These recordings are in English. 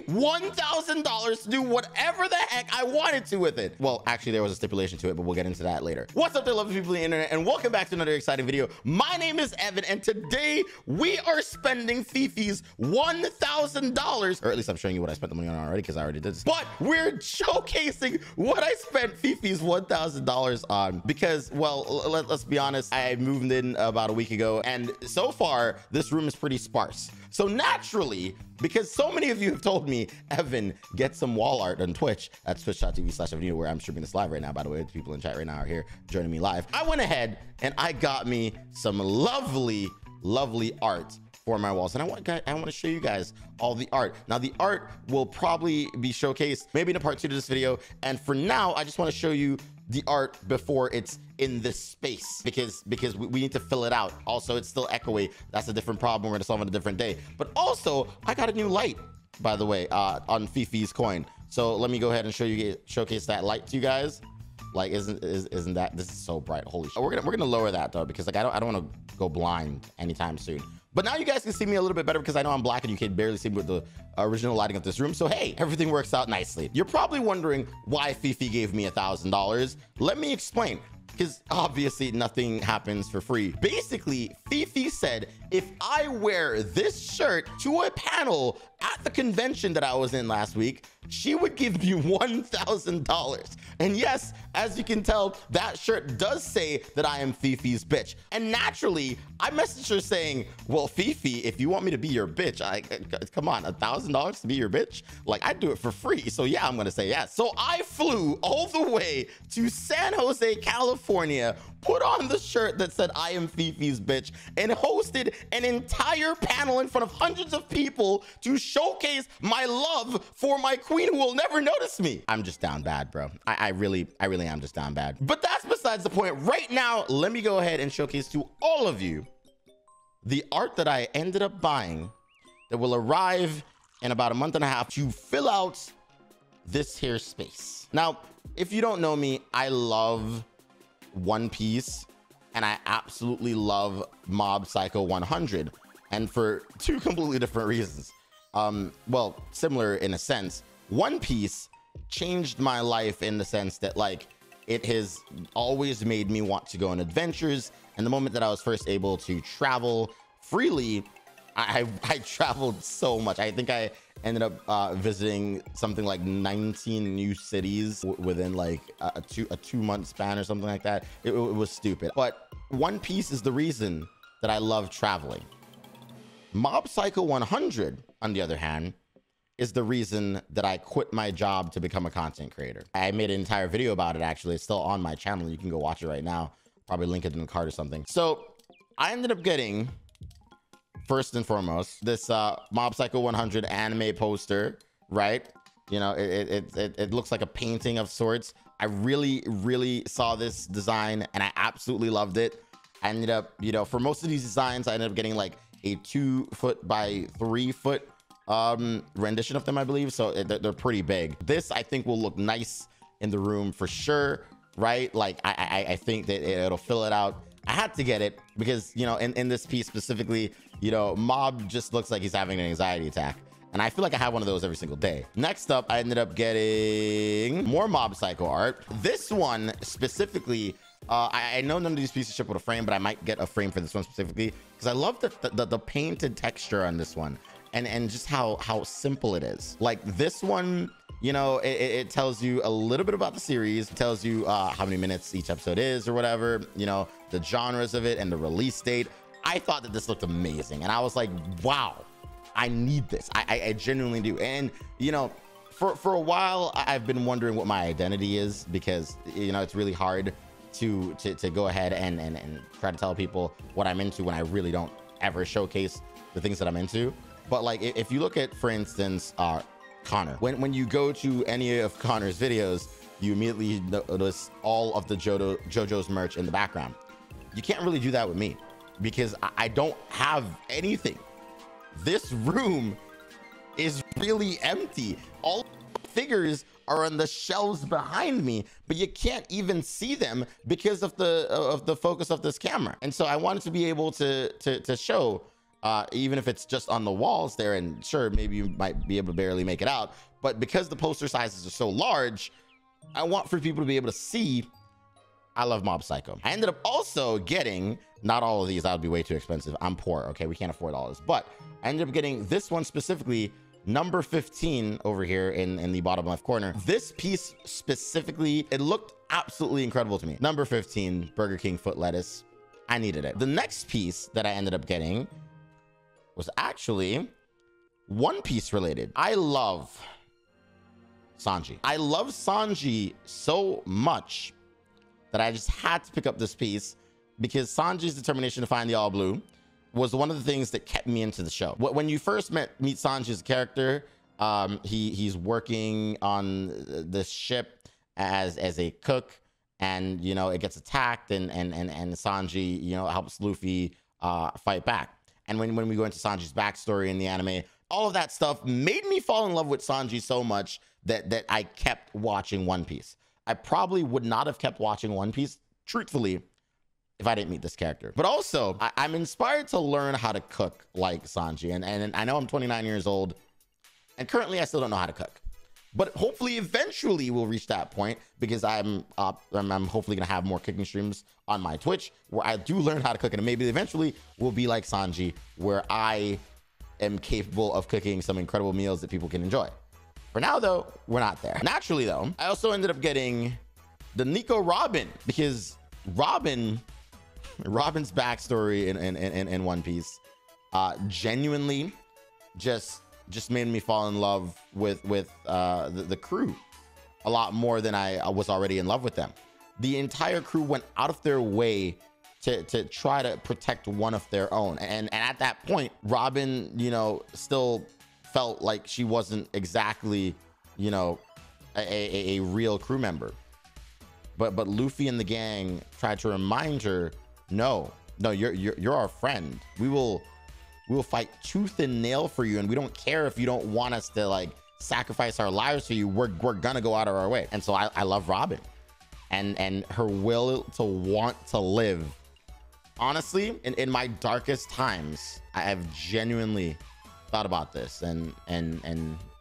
$1,000 to do whatever the heck I wanted to with it. Well, actually, there was a stipulation to it, but we'll get into that later. What's up there, lovely people of the internet, and welcome back to another exciting video. My name is Evan, and today we are spending Fefe's $1,000, or at least I'm showing you what I spent the money on already because I already did this. But we're showcasing what I spent Fefe's $1,000 on because, well, let's be honest, I moved in about a week ago, and so far this room is pretty sparse. So naturally, because so many of you have told me, Evan, get some wall art on Twitch. That's twitch.tv/evanitoart, where I'm streaming this live right now. By the way, the people in chat right now are here joining me live. I went ahead and I got me some lovely art for my walls, and I want to show you guys all the art. Now, the art will probably be showcased maybe in a part 2 to this video, and for now, I just want to show you the art before it's in this space because we need to fill it out. Also, it's still echoey. That's a different problem. We're gonna solve it a different day. But also, I got a new light, by the way, on Fefe's coin. So let me go ahead and showcase that light to you guys. Like, isn't that, this is so bright? Holy shit. We're gonna lower that though, because like I don't want to go blind anytime soon. But now you guys can see me a little bit better because I know I'm black and you can barely see me with the original lighting of this room. So hey, everything works out nicely. You're probably wondering why Fefe gave me $1,000. Let me explain. Because obviously nothing happens for free. Basically, Fefe said, if I wear this shirt to a panel at the convention that I was in last week, she would give me $1,000. And yes, as you can tell, that shirt does say that I am Fefe's bitch. And naturally, I messaged her saying, well, Fefe, if you want me to be your bitch, come on, $1,000 to be your bitch? Like, I'd do it for free. So yeah, I'm gonna say yes. So I flew all the way to San Jose, California, put on the shirt that said I am Fefe's bitch, and hosted an entire panel in front of hundreds of people to showcase my love for my queen who will never notice me. I'm just down bad, bro. I really am just down bad. But that's besides the point. Right now, let me go ahead and showcase to all of you the art that I ended up buying that will arrive in about a month and a half to fill out this here space. Now, if you don't know me, I love One Piece and I absolutely love Mob Psycho 100, and for two completely different reasons. Well, similar in a sense. One Piece changed my life in the sense that, like, it has always made me want to go on adventures, and the moment that I was first able to travel freely, I traveled so much. I think I ended up visiting something like 19 new cities within like a two-month span or something like that. It was stupid. But One Piece is the reason that I love traveling. Mob Psycho 100, on the other hand, is the reason that I quit my job to become a content creator. I made an entire video about it, actually. It's still on my channel. You can go watch it right now. Probably link it in the card or something. So I ended up getting, first and foremost, this Mob Psycho 100 anime poster, right? You know, it looks like a painting of sorts. I really saw this design and I absolutely loved it. I ended up, you know, for most of these designs, I ended up getting like a 2-foot by 3-foot rendition of them, I believe. So they're pretty big. This, I think, will look nice in the room for sure, right? Like, I think that it'll fill it out. I had to get it because, you know, in this piece specifically, you know, Mob just looks like he's having an anxiety attack. And I feel like I have one of those every single day. Next up, I ended up getting more Mob Psycho art. This one specifically, I know none of these pieces ship with a frame, but I might get a frame for this one specifically because I love the painted texture on this one and just how simple it is. Like this one, you know, it tells you a little bit about the series. It tells you how many minutes each episode is or whatever, you know, the genres of it and the release date. I thought that this looked amazing. And I was like, wow, I need this. I genuinely do. And, you know, for a while, I've been wondering what my identity is because, you know, it's really hard to go ahead and try to tell people what I'm into when I really don't ever showcase the things that I'm into. But like, if you look at, for instance, Connor, when you go to any of Connor's videos, you immediately notice all of the JoJo's merch in the background. You can't really do that with me because I don't have anything. This room is really empty. All figures are on the shelves behind me, but you can't even see them because of the focus of this camera. And so I wanted to be able to show even if it's just on the walls there, and sure, maybe you might be able to barely make it out, but because the poster sizes are so large, I want for people to be able to see I love Mob Psycho. I ended up also getting, not all of these, that would be way too expensive. I'm poor, okay? We can't afford all this, but I ended up getting this one specifically, number 15 over here in the bottom left corner. This piece specifically, it looked absolutely incredible to me. Number 15, Burger King foot lettuce. I needed it. The next piece that I ended up getting was actually One Piece related. I love Sanji. I love Sanji so much that I just had to pick up this piece because Sanji's determination to find the All Blue was one of the things that kept me into the show. When you first meet Sanji as a character, he's working on this ship as a cook, and you know it gets attacked, and Sanji, you know, helps Luffy fight back. And when we go into Sanji's backstory in the anime, all of that stuff made me fall in love with Sanji so much that I kept watching One Piece. I probably would not have kept watching One Piece, truthfully, if I didn't meet this character. But also, I'm inspired to learn how to cook like Sanji. And I know I'm 29 years old, and currently I still don't know how to cook. But hopefully, eventually, we'll reach that point because I'm hopefully gonna have more cooking streams on my Twitch where I do learn how to cook, and maybe eventually we'll be like Sanji, where I am capable of cooking some incredible meals that people can enjoy. For now, though, we're not there. Naturally, though, I also ended up getting the Nico Robin because Robin's backstory in One Piece genuinely just made me fall in love with the crew a lot more than I was already in love with them. The entire crew went out of their way to try to protect one of their own, and at that point, Robin, you know, still felt like she wasn't exactly, you know, a real crew member. But Luffy and the gang tried to remind her, no, you're our friend. We will fight tooth and nail for you, and we don't care if you don't want us to like sacrifice our lives for you. We're gonna go out of our way. And so I love Robin and her will to want to live. Honestly, in my darkest times, I have genuinely thought about this and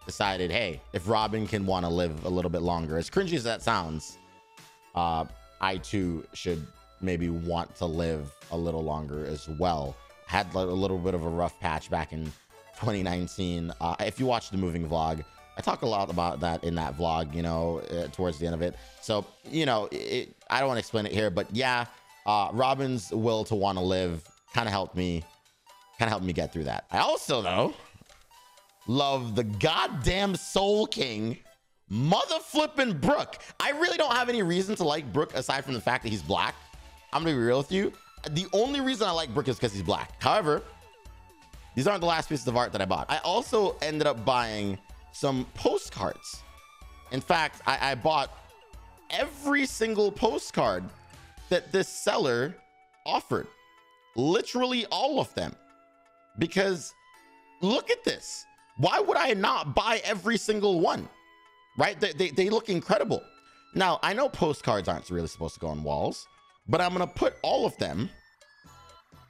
decided, hey, if Robin can want to live a little bit longer, as cringy as that sounds, I too should maybe want to live a little longer as well. Had a little bit of a rough patch back in 2019. If you watch the moving vlog, I talk a lot about that in that vlog, you know, towards the end of it. So, you know, I don't want to explain it here, but yeah, Robin's will to want to live kind of helped me get through that. I also, though, love the goddamn Soul King, mother flipping Brook. I really don't have any reason to like Brook aside from the fact that he's black. I'm gonna be real with you. The only reason I like Brook is because he's black. However, these aren't the last pieces of art that I bought. I also ended up buying some postcards. In fact, I bought every single postcard that this seller offered. Literally all of them. Because look at this. Why would I not buy every single one? Right? They look incredible. Now, I know postcards aren't really supposed to go on walls, but I'm gonna put all of them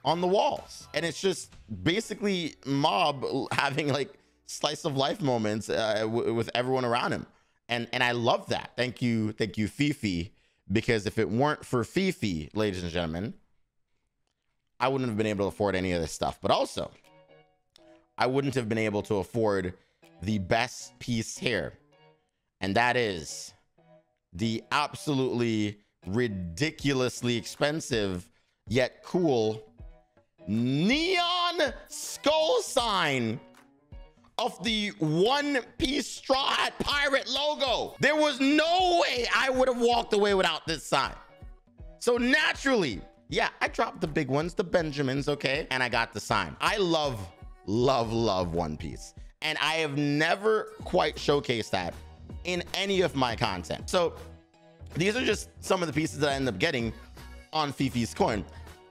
on the walls. And it's just basically Mob having like slice of life moments with everyone around him. And I love that. Thank you, Fefe, because if it weren't for Fefe, ladies and gentlemen, I wouldn't have been able to afford any of this stuff. But also, I wouldn't have been able to afford the best piece here. And that is the absolutely ridiculously expensive yet cool neon skull sign of the One Piece Straw Hat Pirate logo. There was no way I would have walked away without this sign. So naturally, yeah, I dropped the big ones, the Benjamins, okay? And I got the sign. I love One Piece. And I have never quite showcased that in any of my content. So these are just some of the pieces that I ended up getting on Fefe's coin.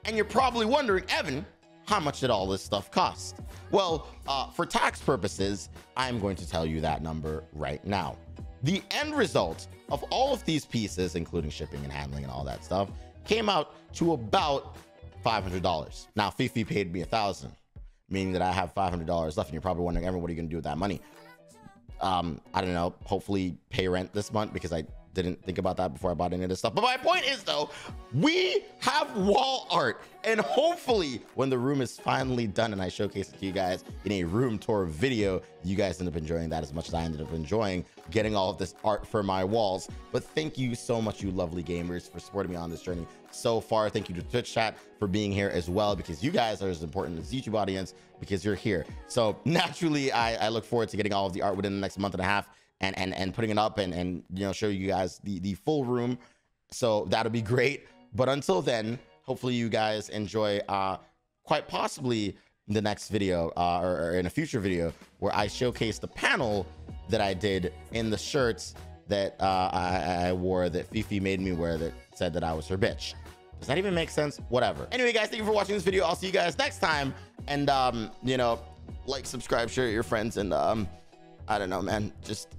And you're probably wondering, Evan, how much did all this stuff cost? Well, for tax purposes, I'm going to tell you that number right now. The end result of all of these pieces, including shipping and handling and all that stuff, came out to about $500. Now, Fefe paid me $1,000. meaning that I have $500 left. And you're probably wondering, Evan, what are you gonna do with that money? I don't know, hopefully pay rent this month, because I didn't think about that before I bought any of this stuff. But my point is, though, we have wall art, and hopefully when the room is finally done and I showcase it to you guys in a room tour video, you guys end up enjoying that as much as I ended up enjoying getting all of this art for my walls. But thank you so much, you lovely gamers, for supporting me on this journey so far. Thank you to Twitch chat for being here as well, because you guys are as important as the YouTube audience, because you're here. So naturally, I look forward to getting all of the art within the next month and a half, and putting it up and you know, show you guys the full room. So that'll be great. But until then, hopefully you guys enjoy quite possibly the next video or in a future video where I showcase the panel that I did in the shirts that I wore, that Fefe made me wear, that said that I was her bitch. Does that even make sense? Whatever. Anyway, guys, thank you for watching this video. I'll see you guys next time. And you know, like, subscribe, share it with your friends, and I don't know, man, just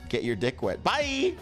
get your dick wet. Bye.